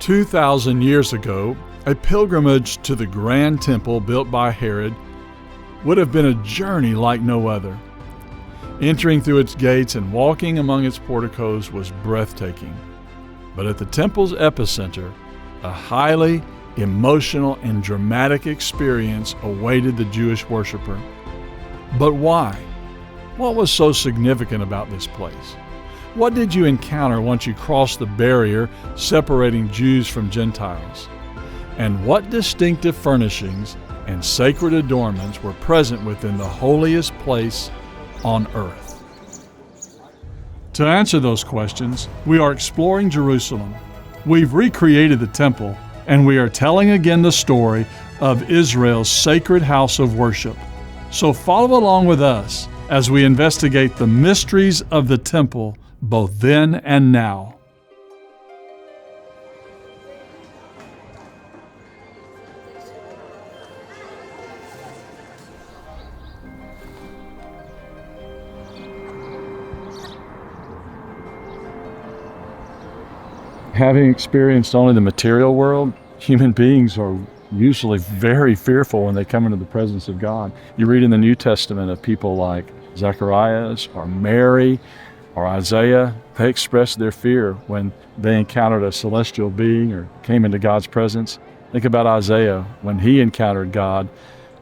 2,000 years ago, a pilgrimage to the grand temple built by Herod would have been a journey like no other. Entering through its gates and walking among its porticos was breathtaking. But at the temple's epicenter, a highly emotional and dramatic experience awaited the Jewish worshiper. But why? What was so significant about this place? What did you encounter once you crossed the barrier separating Jews from Gentiles? And what distinctive furnishings and sacred adornments were present within the holiest place on earth? To answer those questions, we are exploring Jerusalem. We've recreated the temple, and we are telling again the story of Israel's sacred house of worship. So follow along with us as we investigate the mysteries of the temple both then and now. Having experienced only the material world, human beings are usually very fearful when they come into the presence of God. You read in the New Testament of people like Zacharias or Mary or Isaiah. They expressed their fear when they encountered a celestial being or came into God's presence. Think about Isaiah when he encountered God.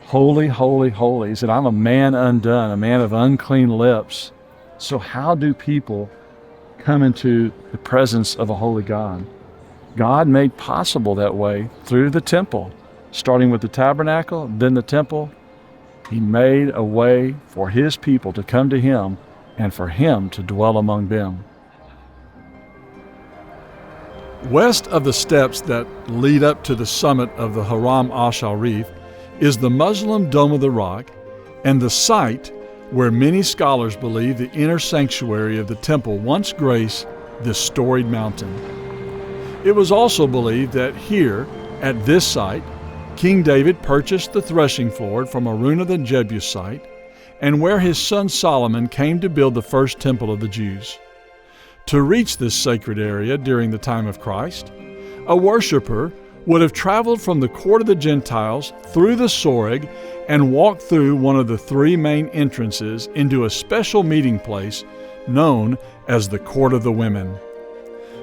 Holy, holy, holy. He said, I'm a man undone, a man of unclean lips. So how do people come into the presence of a holy God? God made possible that way through the temple, starting with the tabernacle, then the temple. He made a way for His people to come to Him and for Him to dwell among them. West of the steps that lead up to the summit of the Haram al-Sharif is the Muslim Dome of the Rock and the site where many scholars believe the inner sanctuary of the temple once graced this storied mountain. It was also believed that here, at this site, King David purchased the threshing floor from Araunah the Jebusite, and where his son Solomon came to build the first temple of the Jews. To reach this sacred area during the time of Christ, a worshiper would have traveled from the court of the Gentiles through the Soreg and walked through one of the three main entrances into a special meeting place known as the Court of the Women.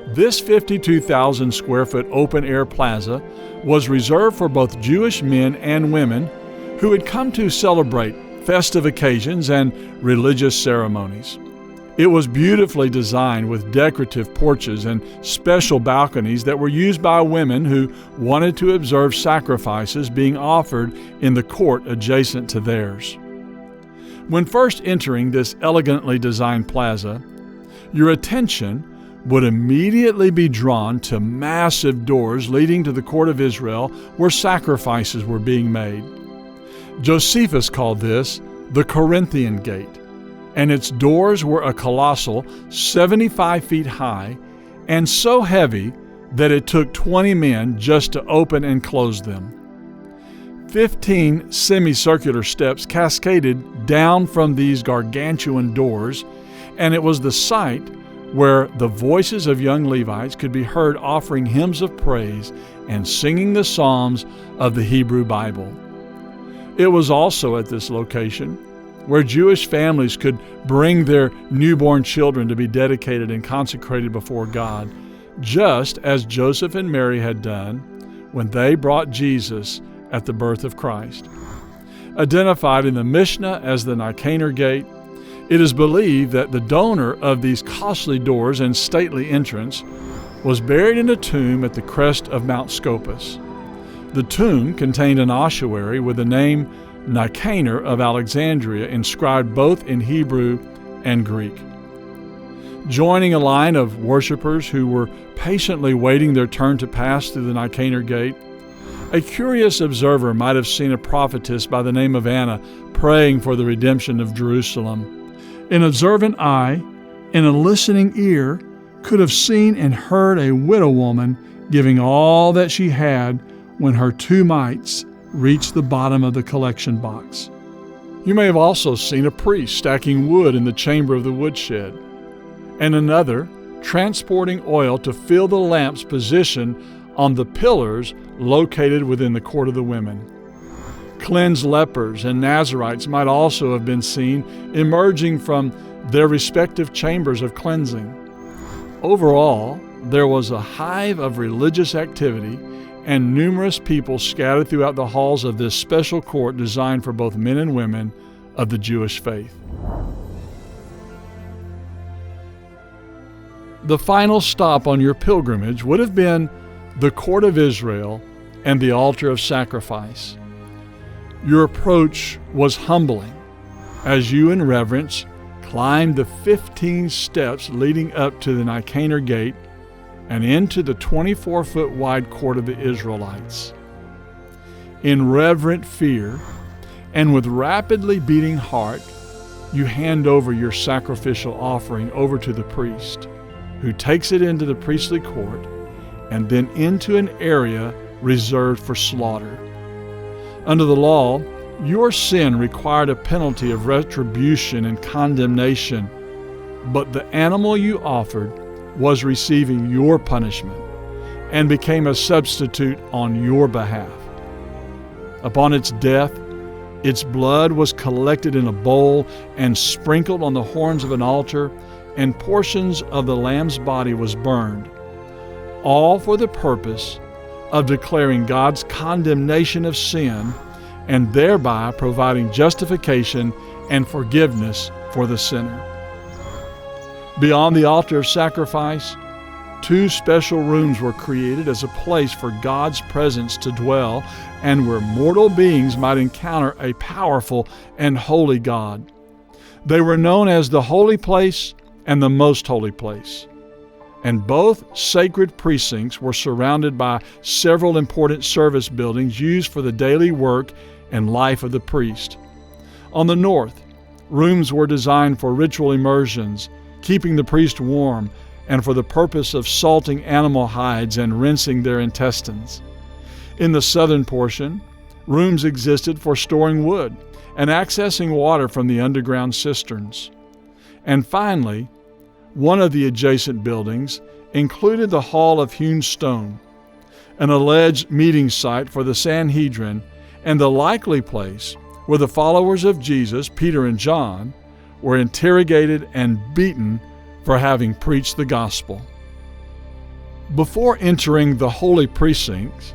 This 52,000 square foot open-air plaza was reserved for both Jewish men and women who had come to celebrate festive occasions and religious ceremonies. It was beautifully designed with decorative porches and special balconies that were used by women who wanted to observe sacrifices being offered in the court adjacent to theirs. When first entering this elegantly designed plaza, your attention would immediately be drawn to massive doors leading to the court of Israel where sacrifices were being made. Josephus called this the Corinthian Gate, and its doors were a colossal 75 feet high and so heavy that it took 20 men just to open and close them. 15 semicircular steps cascaded down from these gargantuan doors, and it was the site where the voices of young Levites could be heard offering hymns of praise and singing the Psalms of the Hebrew Bible. It was also at this location where Jewish families could bring their newborn children to be dedicated and consecrated before God, just as Joseph and Mary had done when they brought Jesus at the birth of Christ. Identified in the Mishnah as the Nicanor Gate, it is believed that the donor of these costly doors and stately entrance was buried in a tomb at the crest of Mount Scopus. The tomb contained an ossuary with the name Nicanor of Alexandria inscribed both in Hebrew and Greek. Joining a line of worshipers who were patiently waiting their turn to pass through the Nicanor Gate, a curious observer might have seen a prophetess by the name of Anna praying for the redemption of Jerusalem. An observant eye and a listening ear could have seen and heard a widow woman giving all that she had when her 2 mites reached the bottom of the collection box. You may have also seen a priest stacking wood in the chamber of the woodshed, and another transporting oil to fill the lamps positioned on the pillars located within the court of the women. Cleansed lepers and Nazarites might also have been seen emerging from their respective chambers of cleansing. Overall, there was a hive of religious activity and numerous people scattered throughout the halls of this special court designed for both men and women of the Jewish faith. The final stop on your pilgrimage would have been the court of Israel and the altar of sacrifice. Your approach was humbling as you in reverence climbed the 15 steps leading up to the Nicanor gate and into the 24-foot wide court of the Israelites. In reverent fear and with rapidly beating heart, you hand over your sacrificial offering over to the priest, who takes it into the priestly court and then into an area reserved for slaughter. Under the law, your sin required a penalty of retribution and condemnation, but the animal you offered was receiving your punishment and became a substitute on your behalf. Upon its death, its blood was collected in a bowl and sprinkled on the horns of an altar, and portions of the lamb's body was burned, all for the purpose of declaring God's condemnation of sin and thereby providing justification and forgiveness for the sinner. Beyond the altar of sacrifice, 2 special rooms were created as a place for God's presence to dwell and where mortal beings might encounter a powerful and holy God. They were known as the Holy Place and the Most Holy Place, and both sacred precincts were surrounded by several important service buildings used for the daily work and life of the priest. On the north, rooms were designed for ritual immersions, keeping the priest warm, and for the purpose of salting animal hides and rinsing their intestines. In the southern portion, rooms existed for storing wood and accessing water from the underground cisterns. And finally, one of the adjacent buildings included the Hall of Hewn Stone, an alleged meeting site for the Sanhedrin and the likely place where the followers of Jesus, Peter and John, were interrogated and beaten for having preached the gospel. Before entering the holy precincts,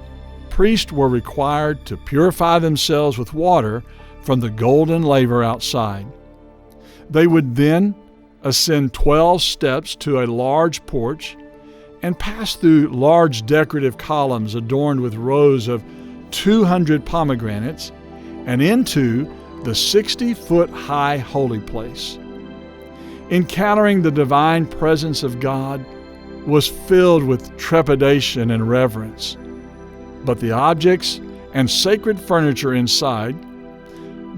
priests were required to purify themselves with water from the golden laver outside. They would then ascend 12 steps to a large porch and pass through large decorative columns adorned with rows of 200 pomegranates and into the 60-foot high holy place. Encountering the divine presence of God was filled with trepidation and reverence, but the objects and sacred furniture inside,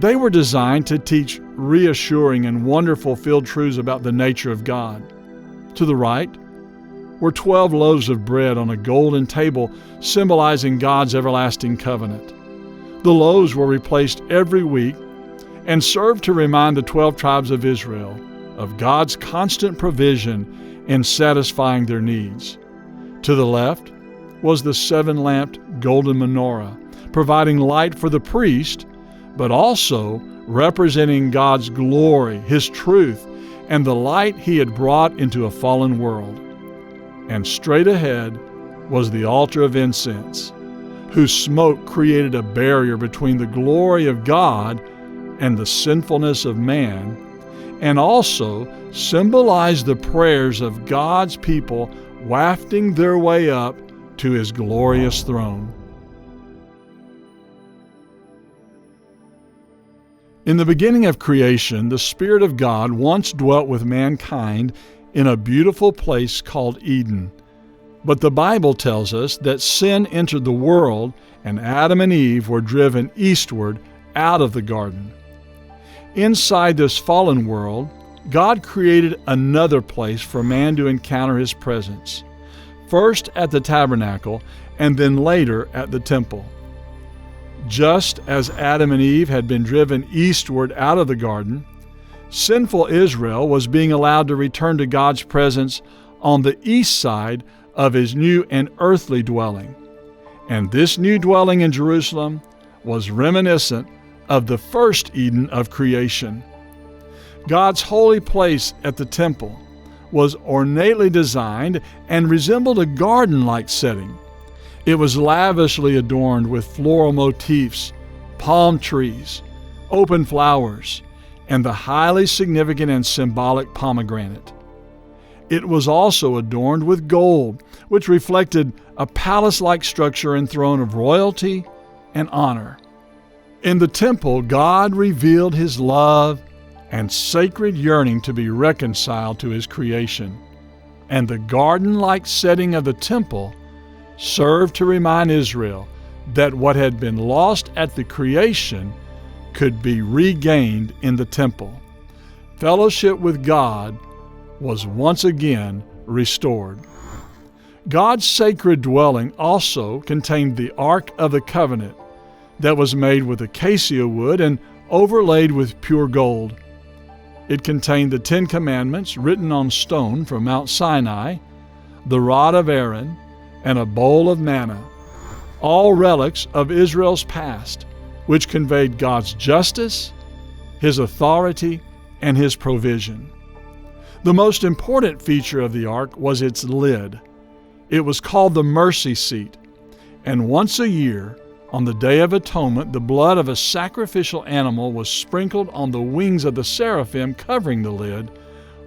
they were designed to teach reassuring and wonderful field truths about the nature of God. To the right were 12 loaves of bread on a golden table symbolizing God's everlasting covenant. The loaves were replaced every week and served to remind the 12 tribes of Israel of God's constant provision in satisfying their needs. To the left was the 7-lamped golden menorah, providing light for the priest, but also representing God's glory, His truth, and the light He had brought into a fallen world. And straight ahead was the altar of incense, whose smoke created a barrier between the glory of God and the sinfulness of man, and also symbolized the prayers of God's people wafting their way up to His glorious throne. In the beginning of creation, the Spirit of God once dwelt with mankind in a beautiful place called Eden. But the Bible tells us that sin entered the world and Adam and Eve were driven eastward out of the garden. Inside this fallen world, God created another place for man to encounter His presence, first at the tabernacle and then later at the temple. Just as Adam and Eve had been driven eastward out of the garden, sinful Israel was being allowed to return to God's presence on the east side of His new and earthly dwelling. And this new dwelling in Jerusalem was reminiscent of the first Eden of creation. God's holy place at the temple was ornately designed and resembled a garden-like setting. It was lavishly adorned with floral motifs, palm trees, open flowers, and the highly significant and symbolic pomegranate. It was also adorned with gold, which reflected a palace-like structure and throne of royalty and honor. In the temple, God revealed His love and sacred yearning to be reconciled to His creation. And the garden-like setting of the temple served to remind Israel that what had been lost at the creation could be regained in the temple. Fellowship with God was once again restored. God's sacred dwelling also contained the Ark of the Covenant that was made with acacia wood and overlaid with pure gold. It contained the 10 Commandments written on stone from Mount Sinai, the rod of Aaron, and a bowl of manna, all relics of Israel's past, which conveyed God's justice, His authority, and His provision. The most important feature of the ark was its lid. It was called the Mercy Seat, and once a year, on the Day of Atonement, the blood of a sacrificial animal was sprinkled on the wings of the seraphim covering the lid,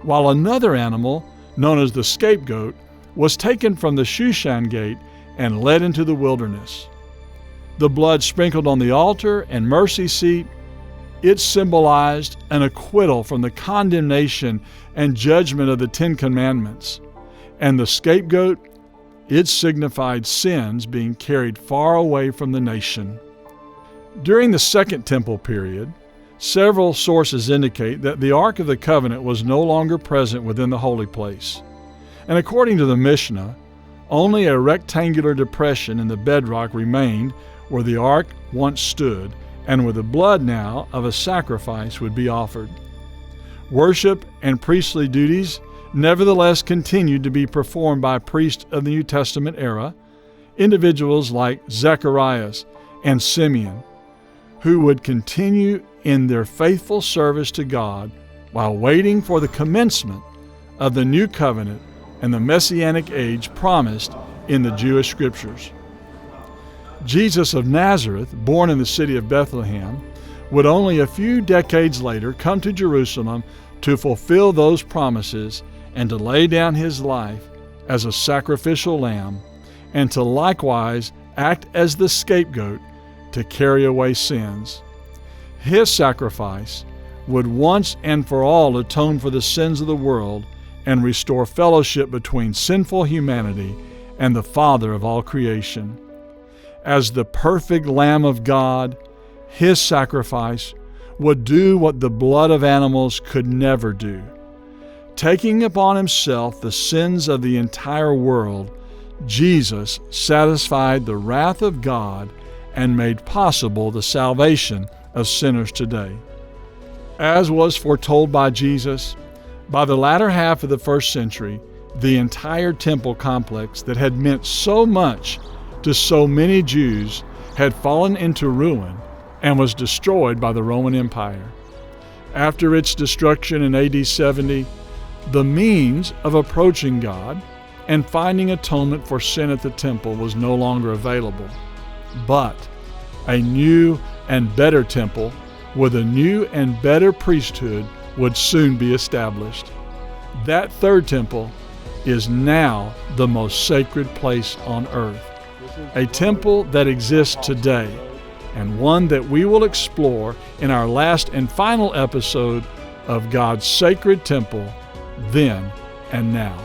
while another animal, known as the scapegoat, was taken from the Shushan gate and led into the wilderness. The blood sprinkled on the altar and mercy seat, it symbolized an acquittal from the condemnation and judgment of the 10 Commandments. And the scapegoat, it signified sins being carried far away from the nation. During the Second Temple period, several sources indicate that the Ark of the Covenant was no longer present within the holy place. And according to the Mishnah, only a rectangular depression in the bedrock remained where the ark once stood, and where the blood now of a sacrifice would be offered. Worship and priestly duties nevertheless continued to be performed by priests of the New Testament era, individuals like Zacharias and Simeon, who would continue in their faithful service to God while waiting for the commencement of the new covenant and the messianic age promised in the Jewish scriptures. Jesus of Nazareth, born in the city of Bethlehem, would only a few decades later come to Jerusalem to fulfill those promises and to lay down His life as a sacrificial lamb, and to likewise act as the scapegoat to carry away sins. His sacrifice would once and for all atone for the sins of the world and restore fellowship between sinful humanity and the Father of all creation. As the perfect Lamb of God, His sacrifice would do what the blood of animals could never do. Taking upon Himself the sins of the entire world, Jesus satisfied the wrath of God and made possible the salvation of sinners today. As was foretold by Jesus, by the latter half of the first century, the entire temple complex that had meant so much to so many Jews had fallen into ruin and was destroyed by the Roman Empire. After its destruction in AD 70, the means of approaching God and finding atonement for sin at the temple was no longer available. But a new and better temple with a new and better priesthood would soon be established. That third temple is now the most sacred place on earth. A temple that exists today, and one that we will explore in our last and final episode of God's Sacred Temple, Then and Now.